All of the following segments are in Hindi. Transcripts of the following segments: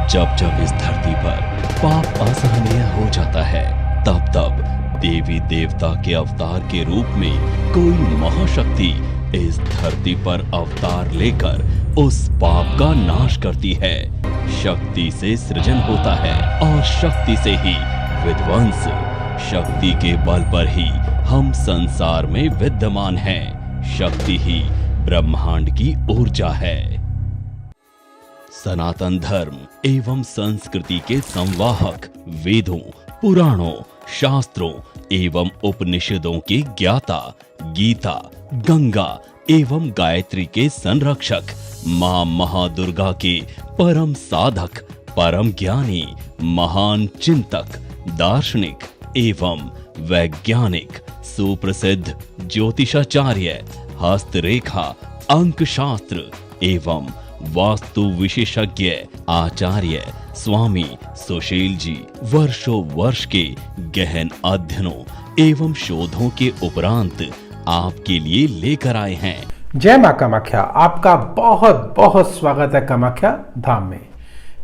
जब जब इस धरती पर पाप असहनीय हो जाता है, तब तब देवी देवता के अवतार के रूप में कोई महाशक्ति इस धरती पर अवतार लेकर उस पाप का नाश करती है। शक्ति से सृजन होता है और शक्ति से ही विध्वंस। शक्ति के बल पर ही हम संसार में विद्यमान हैं। शक्ति ही ब्रह्मांड की ऊर्जा है। सनातन धर्म एवं संस्कृति के संवाहक, वेदों, पुराणों, शास्त्रों एवं उपनिषदों के ज्ञाता, गीता, गंगा एवं गायत्री के संरक्षक, मां महादुर्गा के परम साधक, परम ज्ञानी, महान चिंतक, दार्शनिक एवं वैज्ञानिक, सुप्रसिद्ध ज्योतिषाचार्य, हस्तरेखा, अंक शास्त्र एवं वास्तु विशेषज्ञ आचार्य स्वामी सुशील जी वर्षों वर्ष के गहन अध्ययनों एवं शोधों के उपरांत आपके लिए लेकर आए हैं। जय मां कामाख्या। आपका बहुत बहुत स्वागत है कामाख्या धाम में।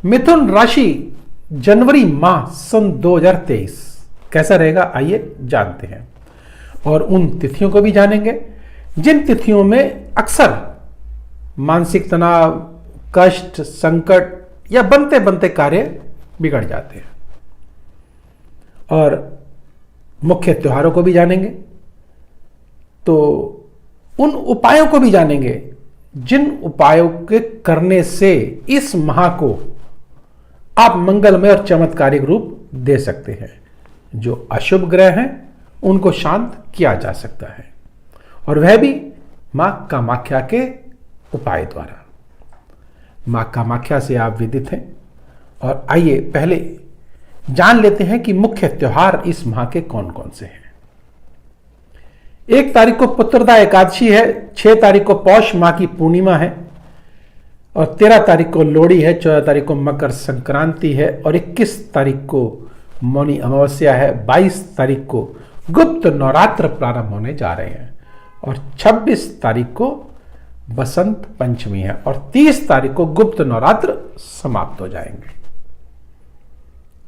मिथुन राशि जनवरी माह सन 2023 कैसा रहेगा, आइए जानते हैं। और उन तिथियों को भी जानेंगे जिन तिथियों में अक्सर मानसिक तनाव, कष्ट, संकट या बनते बनते कार्य बिगड़ जाते हैं। और मुख्य त्योहारों को भी जानेंगे, तो उन उपायों को भी जानेंगे जिन उपायों के करने से इस माह को आप मंगलमय और चमत्कारिक रूप दे सकते हैं। जो अशुभ ग्रह हैं उनको शांत किया जा सकता है, और वह भी मां कामाख्या के उपाय द्वारा। मां कामाख्या से आप विदित हैं। और आइए पहले जान लेते हैं कि मुख्य त्योहार इस माह के कौन कौन से हैं। 1 तारीख को पुत्रदा एकादशी है, 6 तारीख को पौष माह की पूर्णिमा है, और 13 तारीख को लोहड़ी है, 14 तारीख को मकर संक्रांति है, और 21 तारीख को मौनी अमावस्या है, 22 तारीख को गुप्त नवरात्र प्रारंभ होने जा रहे हैं, और 26 तारीख को बसंत पंचमी है, और 30 तारीख को गुप्त नवरात्र समाप्त हो जाएंगे।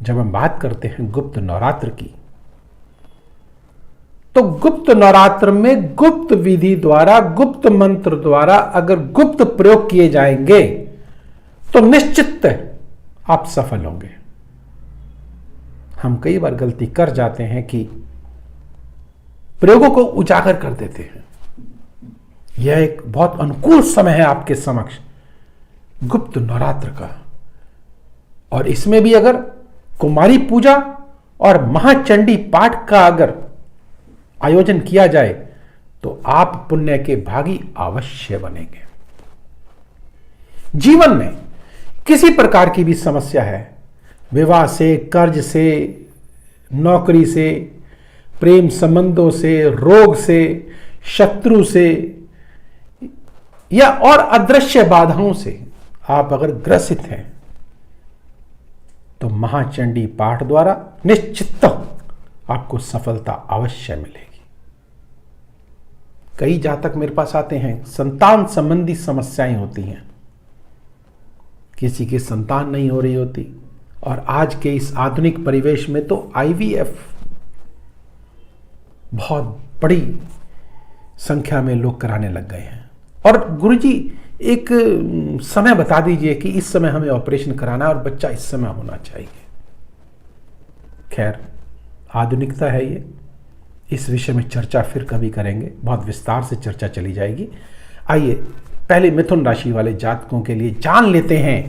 जब हम बात करते हैं गुप्त नवरात्र की, तो गुप्त नवरात्र में गुप्त विधि द्वारा, गुप्त मंत्र द्वारा अगर गुप्त प्रयोग किए जाएंगे तो निश्चित आप सफल होंगे। हम कई बार गलती कर जाते हैं कि प्रयोगों को उजागर कर देते हैं। यह एक बहुत अनुकूल समय है आपके समक्ष गुप्त नवरात्र का, और इसमें भी अगर कुमारी पूजा और महाचंडी पाठ का अगर आयोजन किया जाए तो आप पुण्य के भागी अवश्य बनेंगे। जीवन में किसी प्रकार की भी समस्या है, विवाह से, कर्ज से, नौकरी से, प्रेम संबंधों से, रोग से, शत्रु से या और अदृश्य बाधाओं से आप अगर ग्रसित हैं, तो महाचंडी पाठ द्वारा निश्चित आपको सफलता अवश्य मिलेगी। कई जातक मेरे पास आते हैं, संतान संबंधी समस्याएं होती हैं, किसी की संतान नहीं हो रही होती, और आज के इस आधुनिक परिवेश में तो IVF बहुत बड़ी संख्या में लोग कराने लग गए हैं। और गुरुजी एक समय बता दीजिए कि इस समय हमें ऑपरेशन कराना है और बच्चा इस समय होना चाहिए। खैर, आधुनिकता है ये, इस विषय में चर्चा फिर कभी करेंगे, बहुत विस्तार से चर्चा चली जाएगी। आइए पहले मिथुन राशि वाले जातकों के लिए जान लेते हैं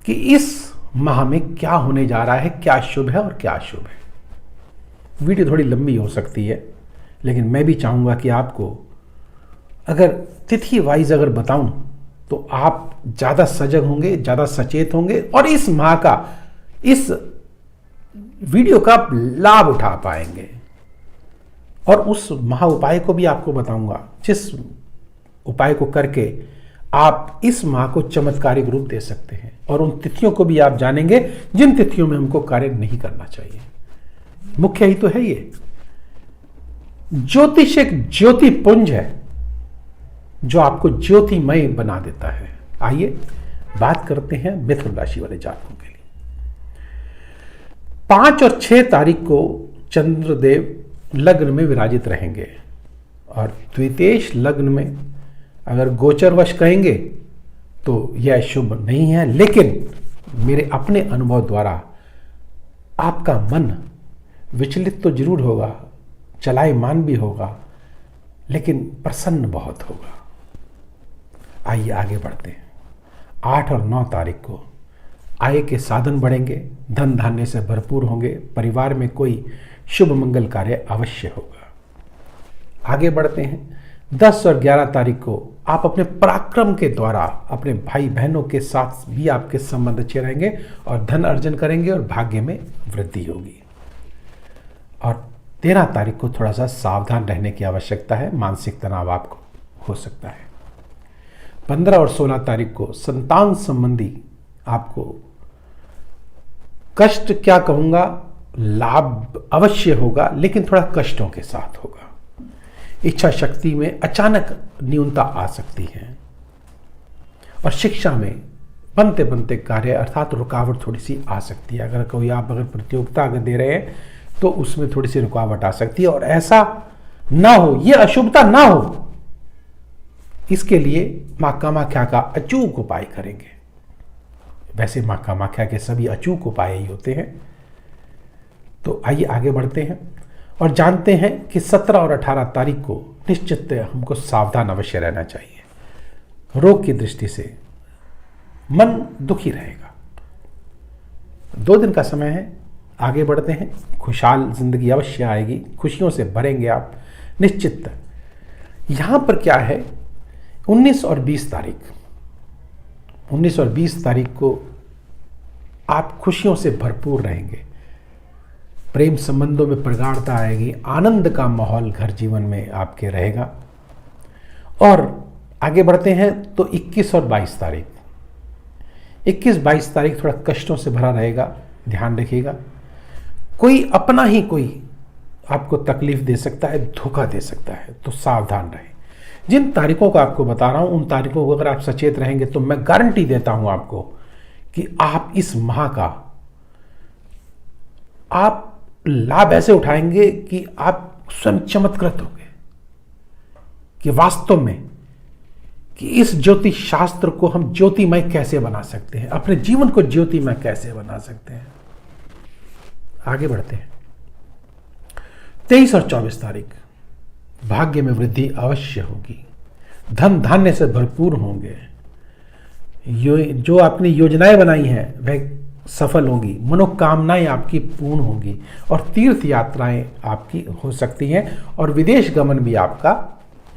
कि इस माह में क्या होने जा रहा है, क्या शुभ है और क्या अशुभ है। वीडियो थोड़ी लंबी हो सकती है, लेकिन मैं भी चाहूंगा कि आपको अगर तिथि वाइज अगर बताऊं तो आप ज्यादा सजग होंगे, ज्यादा सचेत होंगे, और इस माह का, इस वीडियो का लाभ उठा पाएंगे। और उस महा उपाय को भी आपको बताऊंगा जिस उपाय को करके आप इस माह को चमत्कारिक रूप दे सकते हैं, और उन तिथियों को भी आप जानेंगे जिन तिथियों में हमको कार्य नहीं करना चाहिए। मुख्य ही तो है ये। ज्योतिष एक ज्योति पुंज है जो आपको ज्योतिमय बना देता है। आइए बात करते हैं मिथुन राशि वाले जातकों के लिए। 5 और 6 तारीख को चंद्रदेव लग्न में विराजित रहेंगे और द्वितीय लग्न में अगर गोचरवश कहेंगे तो यह शुभ नहीं है, लेकिन मेरे अपने अनुभव द्वारा आपका मन विचलित तो जरूर होगा, चलायमान भी होगा, लेकिन प्रसन्न बहुत होगा। आइए आगे बढ़ते हैं। 8 और 9 तारीख को आय के साधन बढ़ेंगे, धन धान्य से भरपूर होंगे, परिवार में कोई शुभ मंगल कार्य अवश्य होगा। आगे बढ़ते हैं। 10 और 11 तारीख को आप अपने पराक्रम के द्वारा अपने भाई बहनों के साथ भी आपके संबंध अच्छे रहेंगे और धन अर्जन करेंगे और भाग्य में वृद्धि होगी। और 13 तारीख को थोड़ा सा सावधान रहने की आवश्यकता है, मानसिक तनाव आपको हो सकता है। 15 और 16 तारीख को संतान संबंधी आपको कष्ट क्या कहूंगा, लाभ अवश्य होगा, लेकिन थोड़ा कष्टों के साथ होगा। इच्छा शक्ति में अचानक न्यूनता आ सकती है और शिक्षा में बनते बनते कार्य अर्थात रुकावट थोड़ी सी आ सकती है। अगर प्रतियोगिता अगर दे रहे हैं तो उसमें थोड़ी सी रुकावट आ सकती है और ऐसा ना हो, ये अशुभता ना हो, इसके लिए माँ कामाख्या का अचूक उपाय करेंगे। वैसे माँ कामाख्या के सभी अचूक उपाय ही होते हैं। तो आइए आगे बढ़ते हैं और जानते हैं कि 17 और 18 तारीख को निश्चित हमको सावधान अवश्य रहना चाहिए। रोग की दृष्टि से मन दुखी रहेगा। 2 दिन का समय है, आगे बढ़ते हैं। खुशहाल जिंदगी अवश्य आएगी, खुशियों से भरेंगे आप निश्चित। यहां पर क्या है, 19 और 20 तारीख को आप खुशियों से भरपूर रहेंगे। प्रेम संबंधों में प्रगाढ़ता आएगी, आनंद का माहौल घर जीवन में आपके रहेगा। और आगे बढ़ते हैं तो 21 और 22 तारीख, 21-22 तारीख थोड़ा कष्टों से भरा रहेगा, ध्यान रखिएगा। कोई अपना ही कोई आपको तकलीफ दे सकता है, धोखा दे सकता है, तो सावधान रहें। जिन तारीखों का आपको बता रहा हूं उन तारीखों को अगर आप सचेत रहेंगे तो मैं गारंटी देता हूं आपको कि आप इस माह का आप लाभ ऐसे उठाएंगे कि आप स्वयं चमत्कृत होंगे कि वास्तव में कि इस ज्योतिष शास्त्र को हम ज्योतिमय कैसे बना सकते हैं, अपने जीवन को ज्योतिमय कैसे बना सकते हैं। आगे बढ़ते हैं। 23 और 24 तारीख भाग्य में वृद्धि अवश्य होगी, धन धान्य से भरपूर होंगे। जो आपने योजनाएं बनाई हैं वह सफल होंगी, मनोकामनाएं आपकी पूर्ण होंगी और तीर्थ यात्राएं आपकी हो सकती हैं और विदेश गमन भी आपका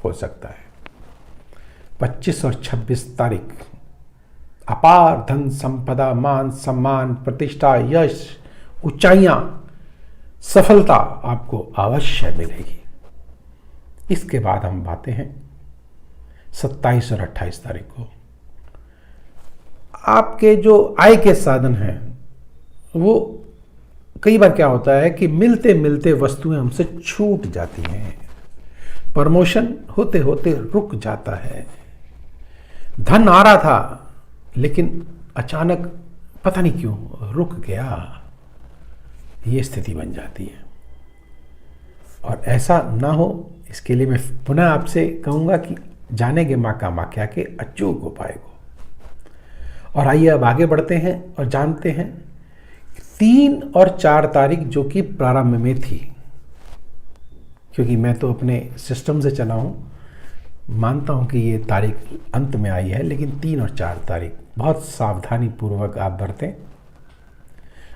हो सकता है। 25 और 26 तारीख अपार धन संपदा, मान सम्मान, प्रतिष्ठा, यश, ऊंचाइयां, सफलता आपको अवश्य मिलेगी। इसके बाद हम बातें हैं 27 और 28 तारीख को। आपके जो आय के साधन हैं वो कई बार क्या होता है कि मिलते मिलते वस्तुएं हमसे छूट जाती हैं, प्रमोशन होते होते रुक जाता है। धन आ रहा था लेकिन अचानक पता नहीं क्यों रुक गया, ये स्थिति बन जाती है। और ऐसा ना हो इसके लिए मैं पुनः आपसे कहूंगा कि जानेंगे मां कामाख्या के अचूक उपाय को। और आइए अब आगे बढ़ते हैं और जानते हैं 3 और 4 तारीख जो कि प्रारंभ में थी, क्योंकि मैं तो अपने सिस्टम से चला हूं, मानता हूं कि ये तारीख अंत में आई है, लेकिन 3 और 4 तारीख बहुत सावधानी पूर्वक आप बरतें।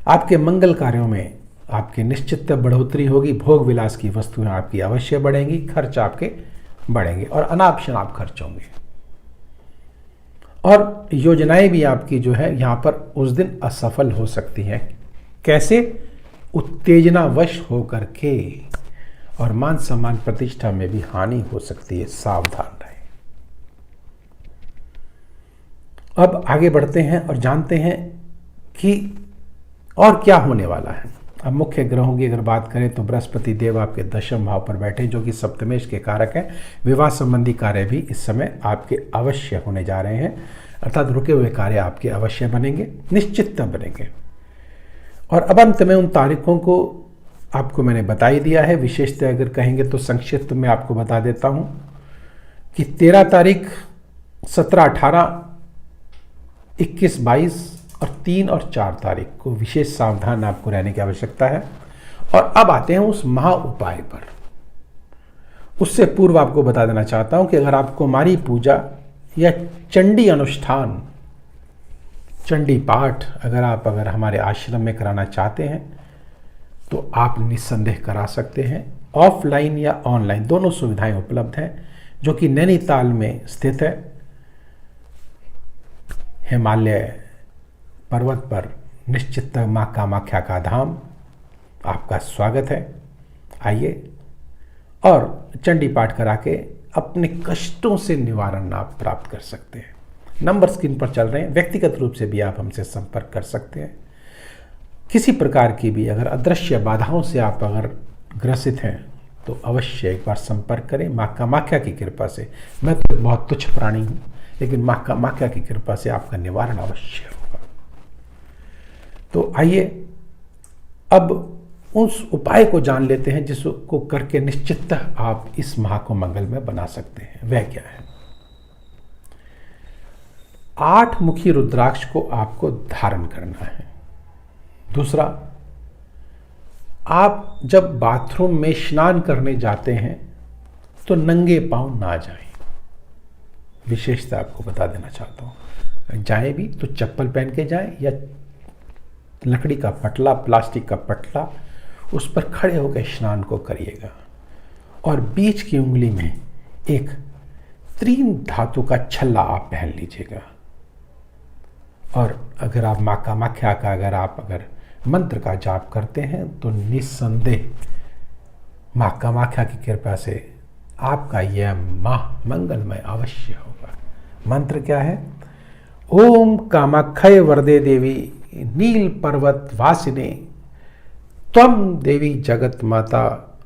आपके मंगल कार्यों में आपके निश्चित बढ़ोतरी होगी, भोग विलास की वस्तुएं आपकी अवश्य बढ़ेंगी, खर्च आपके बढ़ेंगे और अनाप शनाप खर्च होंगे। और योजनाएं भी आपकी जो है यहां पर उस दिन असफल हो सकती हैं। कैसे? उत्तेजनावश होकर के, और मान सम्मान प्रतिष्ठा में भी हानि हो सकती है, सावधान रहें। अब आगे बढ़ते हैं और जानते हैं कि और क्या होने वाला है। अब मुख्य ग्रहों की अगर बात करें तो बृहस्पति देव आपके 10वें भाव पर बैठे जो कि सप्तमेश के कारक हैं। विवाह संबंधी कार्य भी इस समय आपके अवश्य होने जा रहे हैं। अर्थात रुके हुए कार्य आपके अवश्य बनेंगे, निश्चितता बनेंगे। और अब अंत में उन तारीखों को आपको मैंने बता ही दिया है। विशेषतः अगर कहेंगे तो संक्षिप्त में आपको बता देता हूं कि 13 तारीख, 17, 18, 21, 22 और 3 और 4 तारीख को विशेष सावधान आपको रहने की आवश्यकता है। और अब आते हैं उस महा उपाय पर। उससे पूर्व आपको बता देना चाहता हूं कि अगर आप कुमारी पूजा या चंडी अनुष्ठान, चंडी पाठ अगर हमारे आश्रम में कराना चाहते हैं तो आप निस्संदेह करा सकते हैं। ऑफलाइन या ऑनलाइन दोनों सुविधाएं उपलब्ध हैं, जो कि नैनीताल में स्थित है। हिमालय पर्वत पर निश्चित मां कामाख्या का धाम आपका स्वागत है। आइए और चंडी पाठ करा के अपने कष्टों से निवारण आप प्राप्त कर सकते हैं। नंबर स्क्रीन पर चल रहे हैं, व्यक्तिगत रूप से भी आप हमसे संपर्क कर सकते हैं। किसी प्रकार की भी अगर अदृश्य बाधाओं से आप अगर ग्रसित हैं तो अवश्य एक बार संपर्क करें। माँ कामाख्या की कृपा से, मैं तो बहुत तुच्छ प्राणी हूँ, लेकिन माँ कामाख्या की कृपा से आपका निवारण अवश्य होगा। तो आइए अब उस उपाय को जान लेते हैं जिसको करके निश्चितः आप इस माह को मंगल में बना सकते हैं। वह क्या है? 8 मुखी रुद्राक्ष को आपको धारण करना है। दूसरा, आप जब बाथरूम में स्नान करने जाते हैं तो नंगे पांव ना जाएं। विशेषता आपको बता देना चाहता हूं। जाएं भी तो चप्पल पहन के जाएं या लकड़ी का पटला, प्लास्टिक का पटला, उस पर खड़े होकर स्नान को करिएगा। और बीच की उंगली में एक 3 धातु का छल्ला आप पहन लीजिएगा। और अगर आप माँ कामाख्या का अगर मंत्र का जाप करते हैं तो निस्संदेह माँ कामाख्या की कृपा से आपका यह माह मंगलमय अवश्य होगा। मंत्र क्या है? ओम कामाख्ये वरदे देवी नील पर्वत वासिने त्वं देवी जगत माता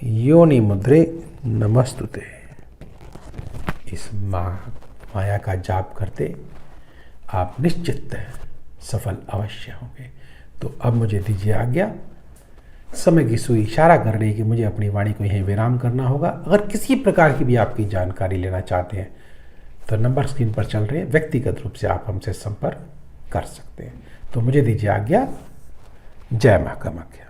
योनि मुद्रे नमस्तुते। इस माया का जाप करते आप निश्चित सफल अवश्य होंगे। तो अब मुझे दीजिए आज्ञा। समय की सुई इशारा कर रही है कि मुझे अपनी वाणी को यहीं विराम करना होगा। अगर किसी प्रकार की भी आपकी जानकारी लेना चाहते हैं तो नंबर स्क्रीन पर चल रहे हैं, व्यक्तिगत रूप से आप हमसे संपर्क कर सकते हैं। तो मुझे दीजिए आज्ञा। जय मां कामाख्या।